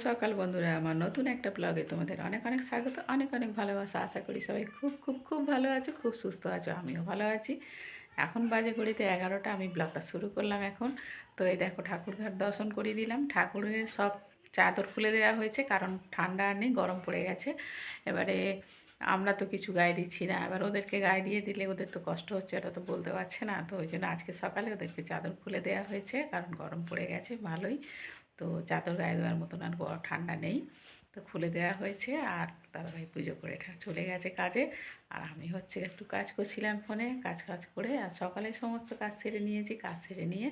সকাল বন্ধুরা, আমার নতুন একটা ব্লগে তোমাদের অনেক অনেক স্বাগত, অনেক অনেক ভালোবাসা। আশা করি সবাই খুব খুব খুব ভালো আছো, খুব সুস্থ আছো। আমিও ভালো আছি। এখন বাজে ঘড়িতে 11টা। আমি ব্লগটা শুরু করলাম এখন। তো এই দেখো, ঠাকুরঘর দর্শন করিয়ে দিলাম। ঠাকুরের সব চাদর খুলে দেওয়া হয়েছে, কারণ ঠান্ডা আর নেই, গরম পড়ে গেছে। এবারে আমরা তো কিছু গায়ে দিচ্ছি না, এবার ওদেরকে গায়ে দিয়ে দিলে ওদের তো কষ্ট হচ্ছে, এটা তো বলতে পারছে না। তো ওই জন্য আজকে সকালে ওদেরকে চাদর খুলে দেওয়া হয়েছে, কারণ গরম পড়ে গেছে ভালোই। তো চাদর গায়ে দেওয়ার মতন আর ঠান্ডা নেই, তো খুলে দেওয়া হয়েছে। আর দাদাভাই পুজো করে চলে গেছে কাজে। আর আমি হচ্ছে একটু কাজ করছিলাম ফোনে, কাজ করে। আর সকালে সমস্ত কাজ সেরে নিয়েছি, কাজ সেরে নিয়ে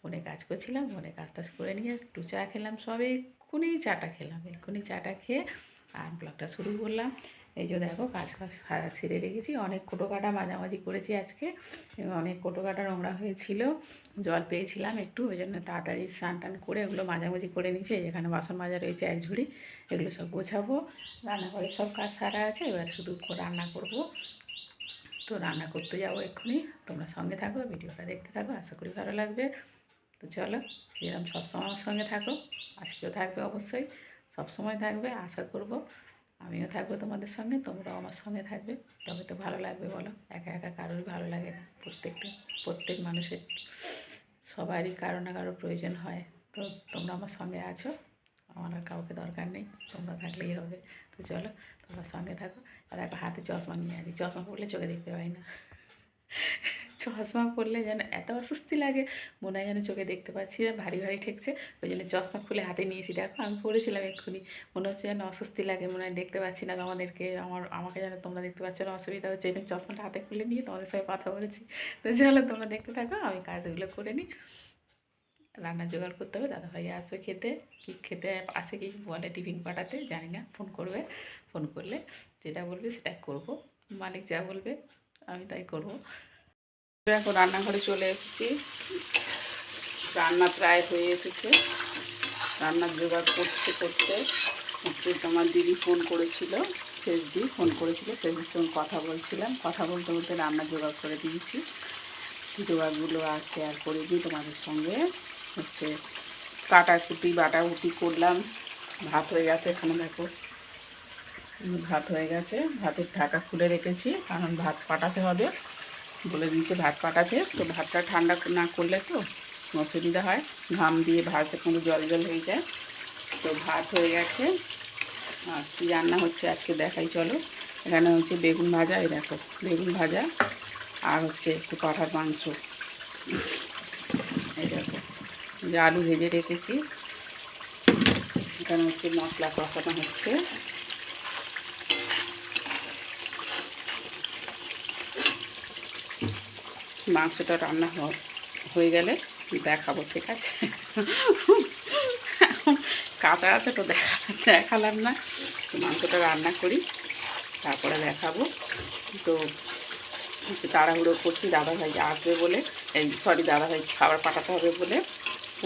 ফোনে কাজ করছিলাম। ফোনে কাজ টাজ করে নিয়ে একটু চা খেলাম, সবে এক্ষুনি চাটা খেলাম, এক্ষুনি চাটা খেয়ে আর ব্লগটা শুরু করলাম। এই যে দেখো, কাজ সেরে রেখেছি। অনেক কোটোকাটা মাঝামাঝি করেছি আজকে, অনেক কোটোকাটা নোংরা হয়েছিল। জল পেয়েছিলাম একটু, ওই জন্য তাড়াতাড়ি স্নান টান করে ওগুলো মাঝামাঝি করে নিয়েছি। যেখানে বাসন মাজা রয়েছে এক ঝুড়ি, এগুলো সব গোছাবো। রান্নাঘরে সব কাজ সারা আছে, এবার শুধু রান্না করব। তো রান্না করতে যাবো এক্ষুনি। তোমরা সঙ্গে থাকো, ভিডিওটা দেখতে থাকো, আশা করি ভালো লাগবে। তো চলো, যেরকম সবসময় আমার সঙ্গে থাকো, আজকেও থাকবে অবশ্যই, সবসময় থাকবে আশা করব। আমিও থাকবো তোমাদের সঙ্গে, তোমরাও আমার সঙ্গে থাকবে, তবে তো ভালো লাগবে বলো। একা একা কারোরই ভালো লাগে না। প্রত্যেক মানুষের সবারই কারো না কারো প্রয়োজন হয়। তো তোমরা আমার সঙ্গে আছো, আমার আর কাউকে দরকার নেই, তোমরা থাকলেই হবে। তো চলো, তোমরা সঙ্গে থাকো। আর একটা হাতে চশমা নিয়ে আছি, চশমা পরলে চোখে দেখতে পাই না। চশমা পরলে যেন এত অস্বস্তি লাগে, মনে হয় যেন চোখে দেখতে পাচ্ছি না, ভারী ভারী ঠেকছে। ওই জন্য চশমা খুলে হাতে নিয়েছি। দেখো, আমি পড়েছিলাম এক্ষুনি, মনে হচ্ছে যেন অস্বস্তি লাগে, মনে হয় দেখতে পাচ্ছি না তোমাদেরকে, আমাকে যেন তোমরা দেখতে পাচ্ছ না, অসুবিধা হচ্ছে। এই চশমাটা হাতে খুলে নিয়ে তোমাদের সঙ্গে কথা বলেছি। তো চলো, তোমরা দেখতে থাকো, আমি কাজগুলো করে নিই। রান্নার জোগাড় করতে হবে, দাদাভাই আসবে খেতে। কি খেতে আসে, কি বলে টিফিন পাঠাতে জানি না, ফোন করবে। ফোন করলে যেটা বলবে সেটা করব, মালিক যা বলবে আমি তাই করব। এখন রান্নাঘরে চলে এসেছি, রান্না প্রায় হয়ে এসেছে। রান্নার জোগাড় করতে হচ্ছে তোমার দিদি ফোন করেছিল, শেষদি ফোন করেছিল, শেষদির সঙ্গে কথা বলছিলাম। কথা বলতে বলতে রান্নার জোগাড় করে দিয়েছি। জোগাড়গুলো আসে আর করে দিই তোমাদের সঙ্গে। হচ্ছে কাটাকুটি বাটাকুটি করলাম। ভাত হয়ে গেছে, এখানে দেখো ভাত হয়ে গেছে। ভাতের ঢাকা খুলে রেখেছি, কারণ ভাত পাঠাতে হবে, বলে দিয়েছে ভাত পাঠাতে। তো ভাতটা ঠান্ডা না করলে তো অসুবিধা হয়, ঘাম দিয়ে ভাতটা কোনো জল জল হয়ে যায়। তো ভাত হয়ে গেছে। আর কী রান্না হচ্ছে আজকে দেখাই চলো। এখানে হচ্ছে বেগুন ভাজা, এই দেখো বেগুন ভাজা, আর হচ্ছে একটু পাঠার মাংস। এই দেখো, যে আলু ভেজে রেখেছি। এখানে হচ্ছে মশলা কষানো হচ্ছে। মাংসটা রান্না হয়ে গেলে দেখাবো, ঠিক আছে? এখন কাঁচা আছে তো দেখালাম না। তো মাংসটা রান্না করি, তারপরে দেখাবো। তো হচ্ছে তাড়াহুড়ো করছি, দাদাভাই আসবে বলে, এই দাদাভাই খাবার পাঠাতে হবে বলে।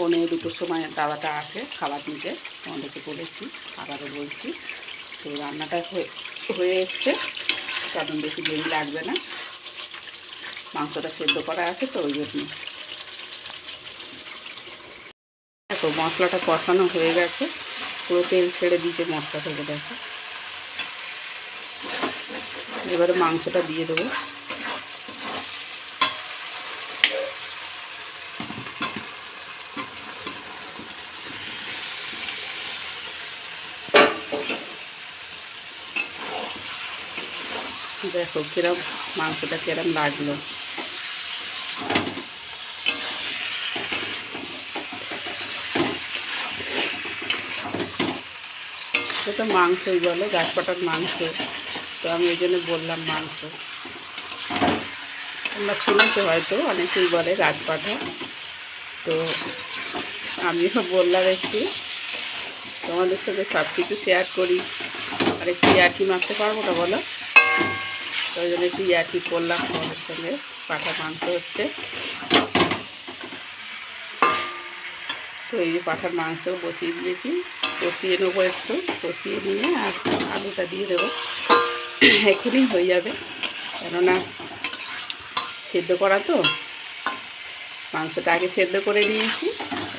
1:45 সময় দাদাটা আসে খাবার নিতে, তোমাদেরকে বলেছি, আবারও বলছি। তো রান্নাটা হয়ে এসছে, কারণ বেশি দেরি লাগবে না, মাংসটা সেদ্ধ করা আছে তো ওই জন্য। দেখো মশলাটা কষানো হয়ে গেছে, পুরো তেল ছেড়ে দিয়েছে মশলা থেকে, দেখো। এবারে মাংসটা দিয়ে দেবো। দেখো কিরম মাংসটা কিরম লাগলো। তো মাংসই বলে, গাছ পাটার মাংস, তো আমি ওই জন্য বললাম মাংস। তোমরা শুনেছো হয়তো, অনেকেই বলে গাছপাঠা। তো আমিও বললাম একটু তোমাদের সঙ্গে সব কিছু শেয়ার করি, আর একটু ইয়ার্কি মারতে পারবো না বলো। তো ওই জন্য একটু ইয়ার্কি করলাম তোমাদের সঙ্গে। পাঠার মাংস হচ্ছে, তো এই যে পাঠার মাংস বসিয়ে দিয়েছি, কষিয়ে নেবো একটু, কষিয়ে নিয়ে আর আলুটা দিয়ে দেবো। এক্ষুনি হয়ে যাবে, কেননা সেদ্ধ করা তো, মাংসটা আগে সেদ্ধ করে নিয়েছি,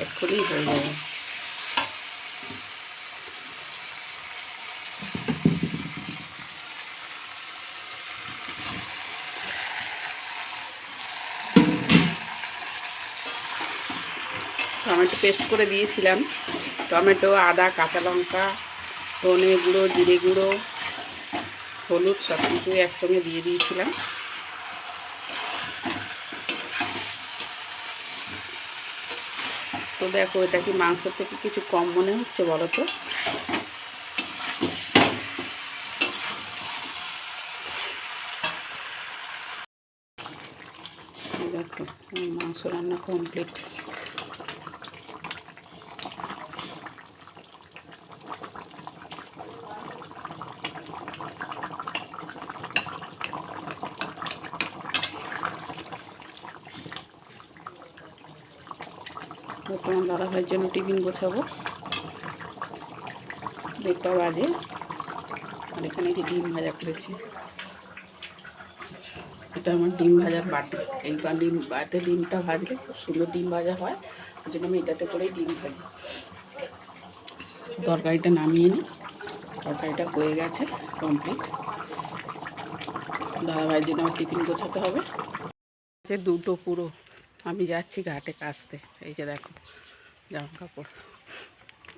এক্ষুনি হয়ে যাবে। টমেটো পেস্ট করে দিয়েছিলাম। টমেটো, আদা, কাঁচা লঙ্কা, ধনে গুঁড়ো, জিরে গুঁড়ো, হলুদ সব কিছু একসঙ্গে দিয়ে দিয়েছিলাম। তো দেখো, এটা কি মাংস থেকে কিছু কম মনে হচ্ছে বলো তো? দেখো মাংস রান্না কমপ্লিট। তোমার দাদাভাইয়ের জন্য টিফিন গোছাবো, 1টা বাজে। আর এখানে যে ডিম ভাজা করেছি, এটা আমার ডিম ভাজার বাটি। এই ডিম বাটিতে ডিমটা ভাজলে খুব সুন্দর ডিম ভাজা হয়, ওই জন্য আমি এটাতে করেই ডিম ভাজি। তরকারিটা নামিয়ে নিই, তরকারিটা হয়ে গেছে কমপ্লিট। দাদাভাইয়ের জন্য আমার টিফিন গোছাতে হবে। যে 2টো পুরো। আমি যাচ্ছি ঘাটে কাচতে। এই যে দেখো জামা কাপড়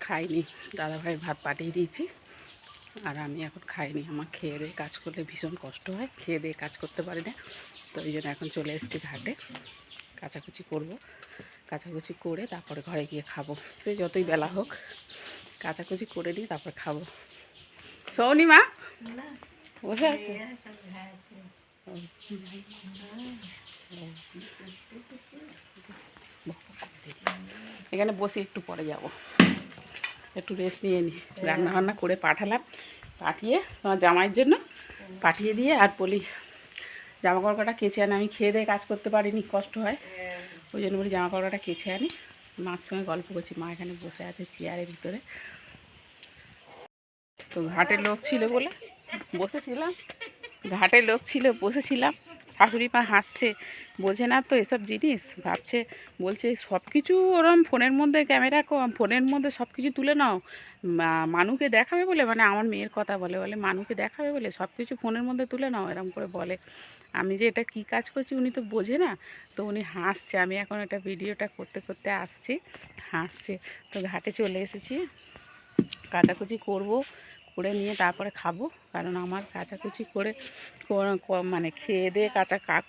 খাইনি, দাদাভাইয়ের ভাত পাঠিয়ে দিয়েছি, আর আমি এখন খাইনি। আমার খেয়ে দিয়ে কাজ করলে ভীষণ কষ্ট হয়, খেয়ে দিয়ে কাজ করতে পারি না। তো এই জন্য এখন চলে এসেছি ঘাটে, কাচাকুচি করব। কাচাকুচি করে তারপরে ঘরে গিয়ে খাবো। সে যতই বেলা হোক কাচাকুচি করে নিই, তারপরে খাবো। সৌনি মা বসে আছে, এখানে বসে একটু পরে যাব, একটু রেস্ট নিয়ে নিই। রান্নাবান্না করে পাঠালাম, পাঠিয়ে তোমার জামাইয়ের জন্য পাঠিয়ে দিয়ে আর বলি জামা কাপড়টা কেচে আনি। আমি খেয়ে দিয়ে কাজ করতে পারিনি, কষ্ট হয়, ওই জন্য বলি জামা কাপড়টা কেচে আনি। মার সঙ্গে গল্প করছি, মা এখানে বসে আছে চেয়ারের ভিতরে। তো ঘাটের লোক ছিল বলে বসেছিলাম, ঘাটের লোক ছিল বসেছিলাম। শাশুড়ি মা হাসছে, বোঝে না তো এসব জিনিস, ভাবছে, বলছে সব কিছু ওরম ফোনের মধ্যে ক্যামেরা, ফোনের মধ্যে সব কিছু তুলে নাও, মানুকে দেখাবে বলে, মানে আমার মেয়ের কথা বলে, মানুকে দেখাবে বলে সব কিছু ফোনের মধ্যে তুলে নাও, এরম করে বলে। আমি যে এটা কি কাজ করছি উনি তো বোঝে না, তো উনি হাসছে। আমি এখন এটা ভিডিওটা করতে করতে আসছি, হাসছে। তো ঘাটে চলে এসেছি, কাচাকুচি করব, করে নিয়ে তারপরে খাবো। কারণ আমার কাচাকুচি করে মানে খেয়ে দিয়ে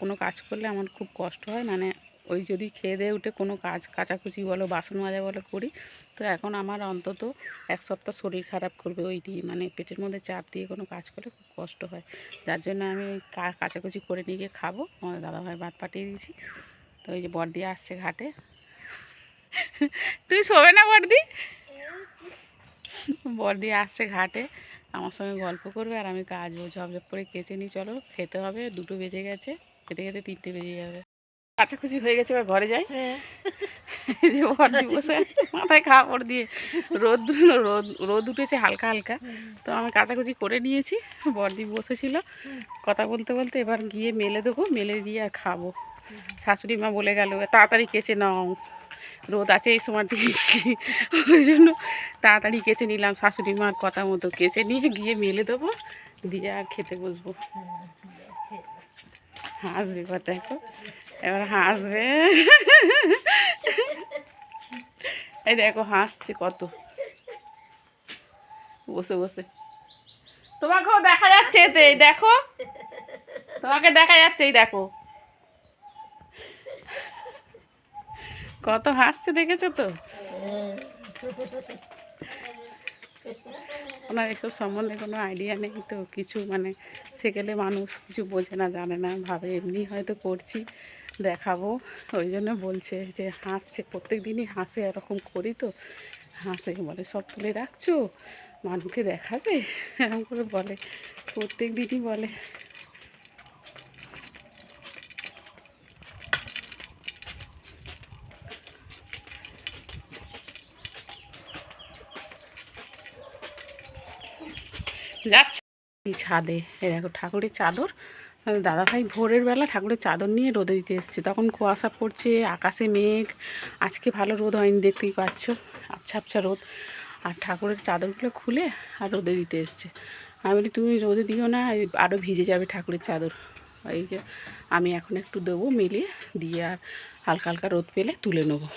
কোনো কাজ করলে আমার খুব কষ্ট হয়। মানে ওই যদি খেয়ে দিয়ে উঠে কোনো কাজ, কাচাকুচি বলো, বাসন মাজা বলো করি, তো এখন আমার অন্তত 1 সপ্তাহ শরীর খারাপ করবে ওইটি, মানে পেটের মধ্যে চাপ দিয়ে কোনো কাজ করলে খুব কষ্ট হয়। যার জন্য আমি কাচাকুচি করে নিয়ে গিয়ে খাবো। আমার দাদাভাই ভাত পাঠিয়ে দিয়েছি। তো এই যে বড়দি আসছে ঘাটে। তুই শোবে না বড়দি? বড়দি আসছে ঘাটে, আমার সঙ্গে গল্প করবে আর আমি কাচবো। ঝপঝপ করে কেচে নিই, চলো খেতে হবে। 2টো বেজে গেছে, খেতে খেতে 3টে বেজে যাবে। কাচাকুচি হয়ে গেছে, এবার ঘরে যাই। যে বড়দি বসে আছে মাথায় কাপড় দিয়ে, রোদ রোদ রোদ উঠেছে হালকা হালকা। তো আমি কাচাকুচি করে নিয়েছি, বড়দি বসেছিল কথা বলতে বলতে। এবার গিয়ে মেলে দেবো, মেলে দিয়ে আর খাবো। শাশুড়ি মা বলে গেল তাড়াতাড়ি কেচে নাও, রোদ আছে এই সময় বেশি, ওই জন্য তাড়াতাড়ি কেচে নিলাম। শাশুড়ি মার কথা মতো কেচে নিয়ে গিয়ে মেলে দেবো, দিয়ে আর খেতে বসবো। হাসবে এবার, দেখো এবার হাসবে। এই দেখো হাসছে কত, বসে বসে। তোমাকেও দেখা যাচ্ছে এতে, দেখো তোমাকে দেখা যাচ্ছে, এই দেখো কত হাসছে, দেখেছো তো? ওনার এসব সম্বন্ধে কোনো আইডিয়া নেই তো, কিছু মানে সেকেলে মানুষ কিছু বোঝে না, জানে না, ভাবে এমনি হয়তো করছি দেখাবো, ওই জন্য বলছে যে হাসছে। প্রত্যেক দিনই হাসে, এরকম করি তো হাসে, বলে সব তুলে রাখছো মানুষকে দেখাবে, এরকম করে বলে, প্রত্যেক দিনই বলে। যাচ্ছে ছাদে, এ দেখো ঠাকুরের চাদর। দাদাভাই ভোরের বেলা ঠাকুরের চাদর নিয়ে রোদে দিতে এসেছে, তখন কুয়াশা পড়ছে, আকাশে মেঘ। আজকে ভালো রোদ হয়নি, দেখতেই পাচ্ছ, আবছা আবছা রোদ। আর ঠাকুরের চাদরগুলো খুলে আর রোদে দিতে এসছে। আমি বলি তুমি রোদে দিও না, আরও ভিজে যাবে ঠাকুরের চাদর। এই যে আমি এখন একটু দেবো, মিলিয়ে দিয়ে আর হালকা হালকা রোদ পেলে তুলে নেবো।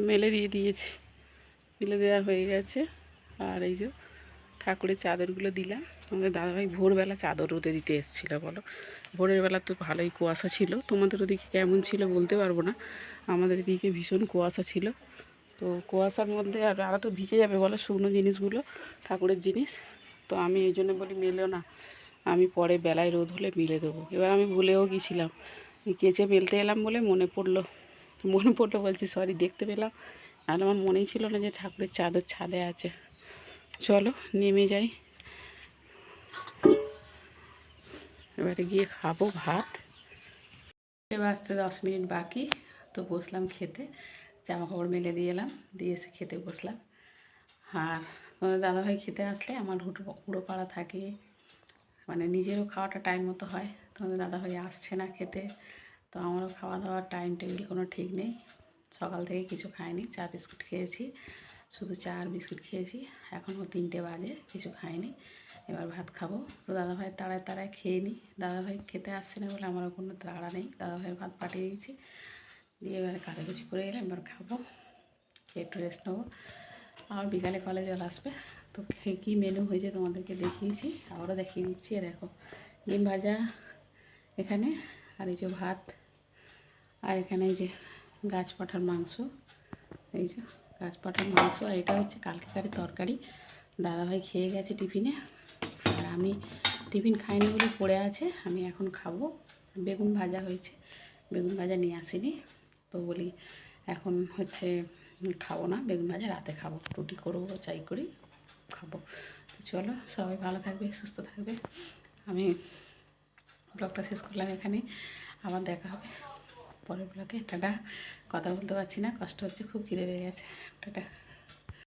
মেলে দিয়ে দিয়েছি, মেলে দেওয়া হয়ে গেছে। আর এই যে ঠাকুরের চাদরগুলো দিলাম। আমাদের দাদাভাই ভোরবেলা চাদর রোদে দিতে এসেছিলো। বলো, ভোরের বেলা তো ভালোই কুয়াশা ছিল। তোমাদের ওদিকে কেমন ছিল বলতে পারবো না, আমাদের এদিকে ভীষণ কুয়াশা ছিল। তো কুয়াশার মধ্যে আর তো ভিজে যাবে বলো শুকনো জিনিসগুলো, ঠাকুরের জিনিস। তো আমি এই জন্য বলি মেলেও না, আমি পরে বেলায় রোদ হলে মিলে দেবো। এবার আমি ভুলেও গিয়েছিলাম, কেচে মেলতে এলাম বলে মনে পড়লো বলছি সরি, দেখতে পেলাম। আর আমার মনেই ছিল না যে ঠাকুরের চাদর ছাদে আছে। চলো নেমে যাই, এবারে গিয়ে খাবো ভাত। এবার আসতে 10 মিনিট বাকি, তো বসলাম খেতে। জামা কাপড় মেলে দিয়ে এলাম, দিয়ে এসে খেতে বসলাম। আর তোমাদের দাদাভাই খেতে আসলে আমার হুড়ো পাড়া থাকে, মানে নিজেরও খাওয়াটা টাইম মতো হয়। তোমাদের দাদাভাই আসছে না খেতে, তো আমারও খাওয়া দাওয়ার টাইম টেবিল কোনো ঠিক নেই। সকাল থেকে কিছু খাইনি, চা বিস্কুট খেয়েছি, শুধু চা আর বিস্কুট খেয়েছি। এখনও 3টে বাজে, কিছু খাইনি। এবার ভাত খাবো। তো দাদাভাই তাড়ায় তাড়ায় খেয়ে নিই। দাদাভাই খেতে আসছে না বলে আমারও কোনো তাড়া নেই, দাদাভাইয়ের ভাত পাঠিয়ে দিয়েছি। দিয়ে এবারে কাচাকুচি করে এলাম, এবার খাবো, খেয়ে একটু রেস্ট নেবো। আর বিকালে কলেজ জল আসবে। তো কী মেনু হয়েছে তোমাদেরকে দেখিয়েছি, আবারও দেখিয়ে দিচ্ছি। দেখো, ডিম ভাজা এখানে, আর এই যে ভাত, আর এখানে এই যে গাছ পাঁঠার মাংস, এই যে গাছ পাঁঠার মাংস। আর এটা হচ্ছে কালকেকারের তরকারি, দাদাভাই খেয়ে গেছে টিফিনে। আর আমি টিফিন খাইনি বলে পড়ে আছে, আমি এখন খাবো। বেগুন ভাজা হয়েছে, বেগুন ভাজা নিয়ে আসিনি, তো বলি এখন হচ্ছে খাবো না বেগুন ভাজা, রাতে খাবো, রুটি করবো, চাই করি খাবো। তো চলো, সবাই ভালো থাকবে, সুস্থ থাকবে। আমি ব্লগটা শেষ করলাম এখানে, আবার দেখা হবে পরের ব্লগে। টাটা। কথা বলতে পারছি না, কষ্ট হচ্ছে, খুব খিদে পেয়ে গেছে। টাটা।